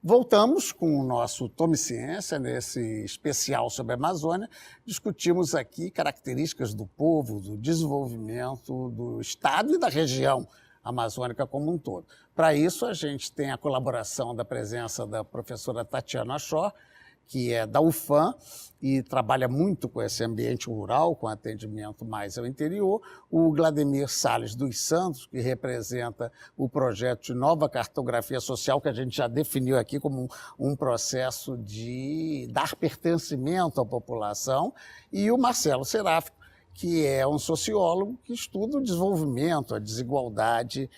Voltamos com o nosso Tome Ciência, nesse especial sobre a Amazônia. Discutimos aqui características do povo, do desenvolvimento do estado e da região amazônica como um todo. Para isso, a gente tem a colaboração da presença da professora Tatiana Schor, que é da UFAM e trabalha muito com esse ambiente rural, com atendimento mais ao interior, o Glademir Salles dos Santos, que representa o projeto de nova cartografia social, que a gente já definiu aqui como um processo de dar pertencimento à população, e o Marcelo Seráfico, que é um sociólogo que estuda o desenvolvimento, a desigualdade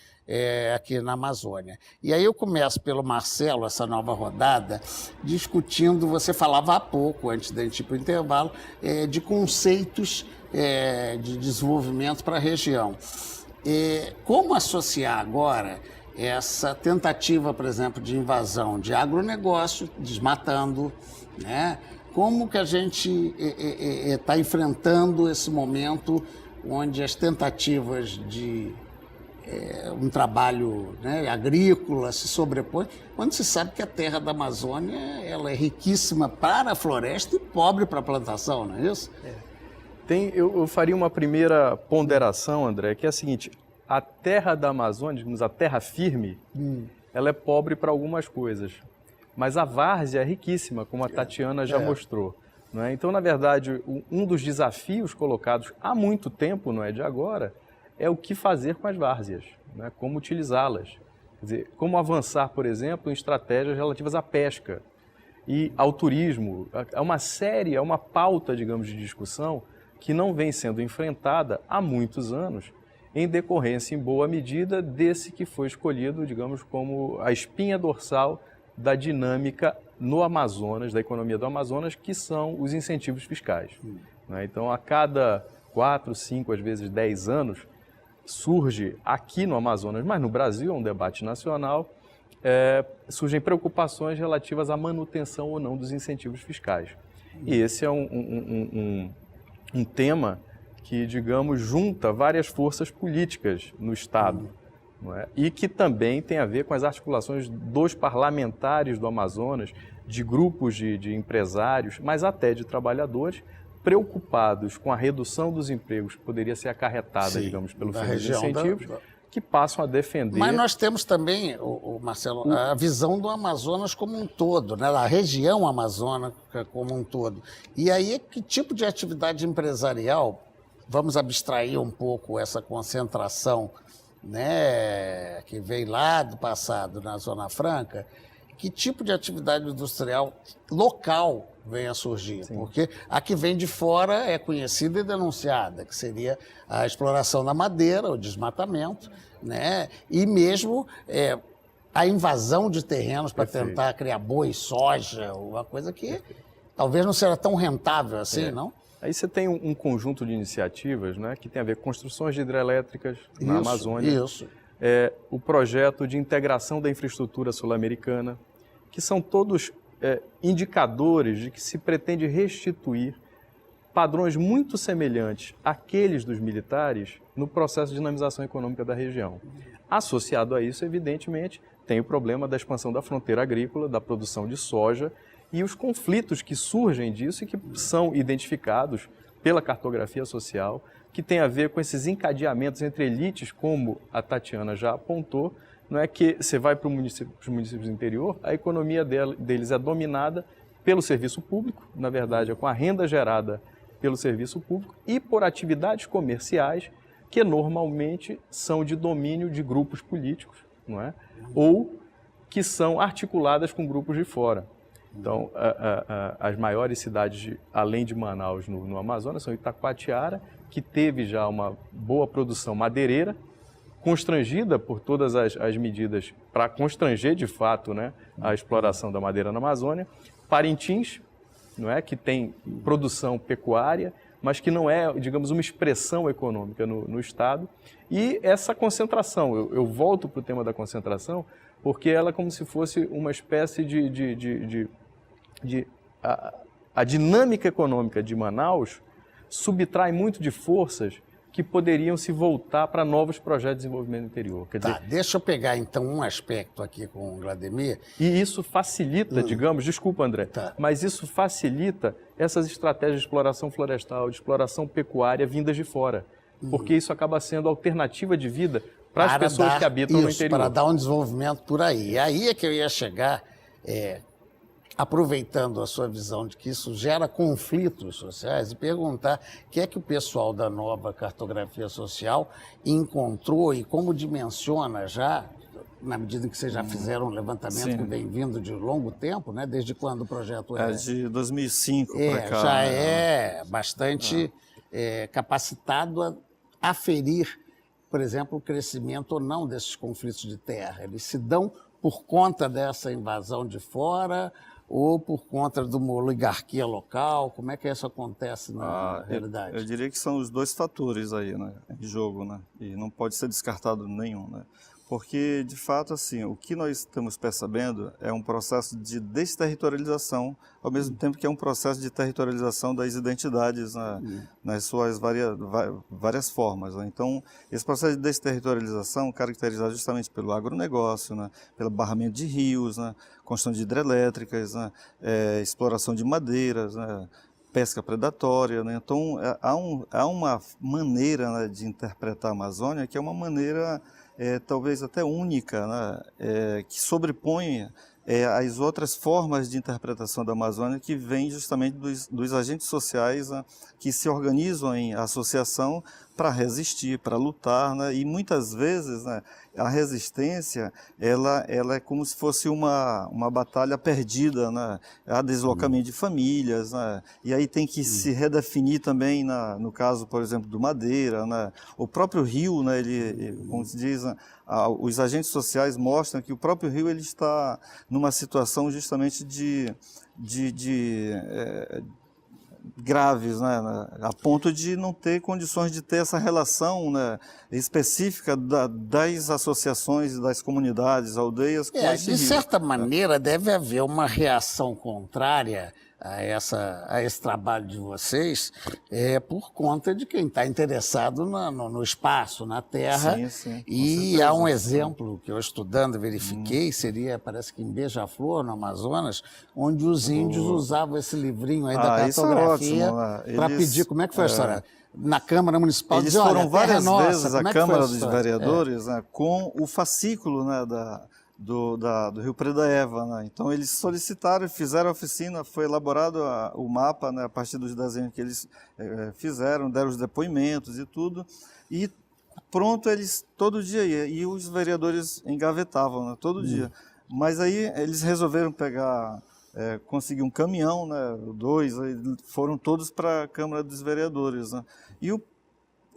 aqui na Amazônia. E aí eu começo pelo Marcelo, essa nova rodada, discutindo, você falava há pouco, antes da gente ir para o intervalo, de conceitos de desenvolvimento para a região. Como associar agora essa tentativa, por exemplo, de invasão de agronegócio, desmatando, né? Como que a gente está enfrentando esse momento onde as tentativas de um trabalho, né, agrícola se sobrepõem, quando se sabe que a terra da Amazônia ela é riquíssima para a floresta e pobre para a plantação, não é isso? Eu faria uma primeira ponderação, André, que é a seguinte: a terra da Amazônia, digamos, a terra firme, ela é pobre para algumas coisas. Mas a várzea é riquíssima, como a Tatiana já mostrou. Não é? Então, na verdade, um dos desafios colocados há muito tempo, não é de agora, é o que fazer com as várzeas, né? Como utilizá-las. Quer dizer, como avançar, por exemplo, em estratégias relativas à pesca e ao turismo. É uma pauta, digamos, de discussão que não vem sendo enfrentada há muitos anos, em decorrência, em boa medida, desse que foi escolhido, digamos, como a espinha dorsal da dinâmica no Amazonas, da economia do Amazonas, que são os incentivos fiscais. Né? Então, a cada 4, 5, às vezes 10 anos, surge aqui no Amazonas, mas no Brasil, é um debate nacional, surgem preocupações relativas à manutenção ou não dos incentivos fiscais. E esse é um tema que, digamos, junta várias forças políticas no Estado. Não é? E que também tem a ver com as articulações dos parlamentares do Amazonas, de grupos de empresários, mas até de trabalhadores, preocupados com a redução dos empregos que poderia ser acarretada, digamos, pelo fim dos incentivos, que passam a defender... Mas nós temos também, Marcelo, a visão do Amazonas como um todo, né? Da região amazônica como um todo. E aí, que tipo de atividade empresarial, vamos abstrair um pouco essa concentração, né, que veio lá do passado na Zona Franca, que tipo de atividade industrial local vem a surgir? Sim. Porque a que vem de fora é conhecida e denunciada, que seria a exploração da madeira, o desmatamento, né, e mesmo a invasão de terrenos para tentar criar boi, soja, uma coisa que talvez não seja tão rentável assim, não? Aí você tem um conjunto de iniciativas, né, que tem a ver com construções de hidrelétricas na Amazônia. O projeto de integração da infraestrutura sul-americana, que são todos indicadores de que se pretende restituir padrões muito semelhantes àqueles dos militares no processo de dinamização econômica da região. Associado a isso, evidentemente, tem o problema da expansão da fronteira agrícola, da produção de soja, e os conflitos que surgem disso e que são identificados pela cartografia social, que tem a ver com esses encadeamentos entre elites, como a Tatiana já apontou. Não é que você vai para os municípios do interior, a economia deles é dominada pelo serviço público, na verdade é com a renda gerada pelo serviço público e por atividades comerciais que normalmente são de domínio de grupos políticos, não é? Ou que são articuladas com grupos de fora. Então, as maiores cidades, além de Manaus, no Amazonas, são Itacoatiara, que teve já uma boa produção madeireira, constrangida por todas as medidas para constranger, de fato, né, a exploração da madeira na Amazônia. Parintins, não é, que tem produção pecuária, mas que não é, digamos, uma expressão econômica no Estado. E essa concentração, eu volto para o tema da concentração, porque ela é como se fosse uma espécie a dinâmica econômica de Manaus subtrai muito de forças que poderiam se voltar para novos projetos de desenvolvimento do interior. Quer dizer, deixa eu pegar então um aspecto aqui com o Vladimir. E isso facilita, digamos, desculpa André, mas isso facilita essas estratégias de exploração florestal, de exploração pecuária vindas de fora, porque isso acaba sendo alternativa de vida para as pessoas que habitam no interior. Para dar um desenvolvimento por aí. E aí é que eu ia chegar, aproveitando a sua visão de que isso gera conflitos sociais, e perguntar o que é que o pessoal da nova cartografia social encontrou e como dimensiona já, na medida em que vocês já fizeram um levantamento que vem vindo de longo tempo, né? Desde quando o projeto é? De 2005 para cá. Já é bastante capacitado a aferir, por exemplo, o crescimento ou não desses conflitos de terra. Eles se dão por conta dessa invasão de fora ou por conta de uma oligarquia local? Como é que isso acontece na realidade? Eu diria que são os dois fatores aí, né, em jogo, né, e não pode ser descartado nenhum, né, porque, de fato, assim, o que nós estamos percebendo é um processo de desterritorialização, ao mesmo tempo que é um processo de territorialização das identidades, né, nas suas várias formas, né. Então, esse processo de desterritorialização, caracterizado justamente pelo agronegócio, né, pelo barramento de rios, né, construção de hidrelétricas, né, exploração de madeiras, né, pesca predatória, né. Então, há uma maneira, né, de interpretar a Amazônia que é uma maneira talvez até única, né, que sobrepõe as outras formas de interpretação da Amazônia que vêm justamente dos agentes sociais, né, que se organizam em associação para resistir, para lutar, né, e muitas vezes, né, a resistência ela é como se fosse uma batalha perdida, né, há deslocamento de famílias, né, e aí tem que se redefinir também, no caso, por exemplo, do Madeira, né, o próprio rio, né, como se diz, né, os agentes sociais mostram que o próprio rio ele está numa situação justamente de graves, né, a ponto de não ter condições de ter essa relação, né, específica das associações, das comunidades, aldeias com esse rio. De certa maneira, deve haver uma reação contrária a esse trabalho de vocês, por conta de quem está interessado no espaço, na terra. Sim, e há um exemplo que eu estudando verifiquei, parece que em Beija-Flor, no Amazonas, onde os índios usavam esse livrinho aí da cartografia para pedir, como é que foi a história? Na Câmara Municipal, eles foram várias vezes à Câmara dos Vereadores, né, com o fascículo, né, do Rio Predaeva, né? Então eles solicitaram, fizeram a oficina, foi elaborado o mapa, né, a partir dos desenhos que eles fizeram, deram os depoimentos e tudo, e pronto, eles todo dia iam, e os vereadores engavetavam, né, todo dia. Mas aí eles resolveram conseguir um caminhão, né, 2, aí foram todos para a Câmara dos Vereadores, né? E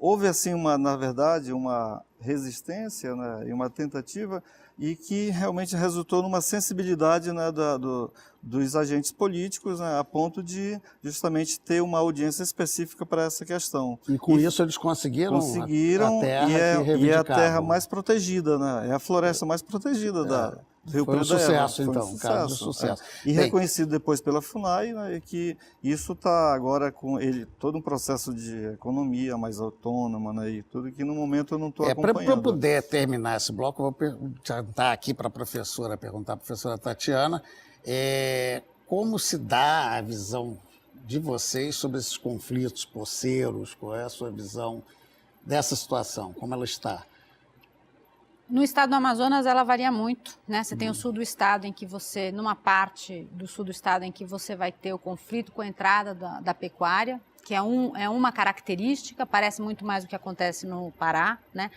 houve assim na verdade, uma resistência, né, e uma tentativa, e que realmente resultou numa sensibilidade, né, dos agentes políticos, né, a ponto de justamente ter uma audiência específica para essa questão. E com isso eles conseguiram a terra e é a terra mais protegida, né, é a floresta mais protegida do Rio Predaeva. Foi um sucesso, então, um caso de sucesso. E reconhecido depois pela FUNAI, né, que isso está agora com todo um processo de economia mais autônoma, né, e tudo que no momento eu não estou acompanhando. Para poder terminar esse bloco, eu vou perguntar aqui para a professora, perguntar à professora Tatiana, como se dá a visão de vocês sobre esses conflitos poceiros, qual é a sua visão dessa situação, como ela está? No estado do Amazonas, ela varia muito, né? Você tem o sul do estado em que você, numa parte do sul do estado em que você vai ter o conflito com a entrada da pecuária, que é uma característica, parece muito mais o que acontece no Pará, né?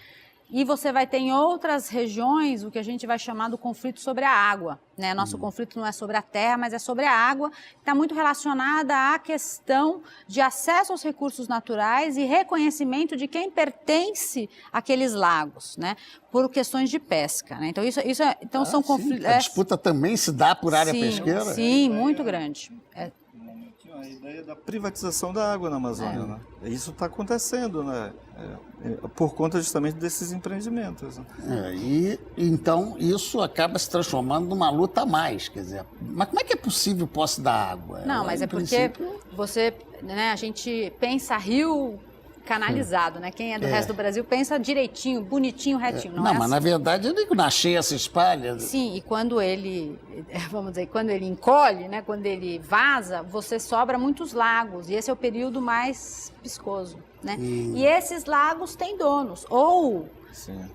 E você vai ter em outras regiões o que a gente vai chamar do conflito sobre a água, né? Nosso conflito não é sobre a terra, mas é sobre a água, está muito relacionada à questão de acesso aos recursos naturais e reconhecimento de quem pertence àqueles lagos, né? Por questões de pesca, né? Então, são conflitos... A disputa também se dá por área pesqueira? Sim, muito grande. A ideia da privatização da água na Amazônia, né? Isso está acontecendo, né? Por conta justamente desses empreendimentos. Né? E então isso acaba se transformando numa luta a mais, quer dizer, mas como é que é possível posse da água? Não, mas é porque você, né, a gente pensa rio canalizado, né? Quem é do resto do Brasil pensa direitinho, bonitinho, retinho. Não, mas assim. na verdade ele na cheia se espalha. Sim, e quando ele, vamos dizer, quando ele encolhe, né? Quando ele vaza, você sobra muitos lagos. E esse é o período mais piscoso, né? E esses lagos têm donos, ou... Sim.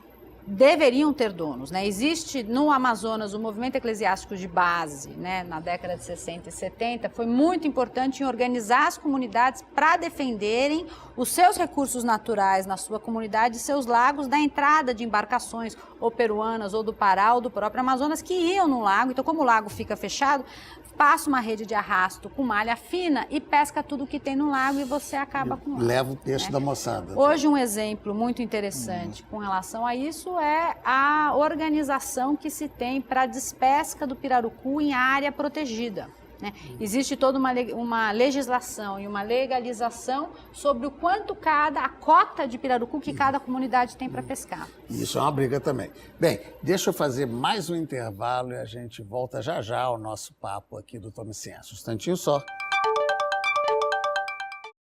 Deveriam ter donos, né? Existe no Amazonas o movimento eclesiástico de base, né? Na década de 60 e 70, foi muito importante em organizar as comunidades para defenderem os seus recursos naturais na sua comunidade e seus lagos da entrada de embarcações ou peruanas ou do Pará ou do próprio Amazonas que iam no lago. Então, como o lago fica fechado, passa uma rede de arrasto com malha fina e pesca tudo que tem no lago e você acaba com o lago. Leva o peixe da moçada. Hoje um exemplo muito interessante com relação a isso é a organização que se tem para a despesca do pirarucu em área protegida. Né? Existe toda uma legislação e uma legalização sobre o quanto a cota de pirarucu que cada comunidade tem para pescar. Isso é uma briga também. Bem, deixa eu fazer mais um intervalo e a gente volta já já ao nosso papo aqui do Tome Ciência. Um instantinho só.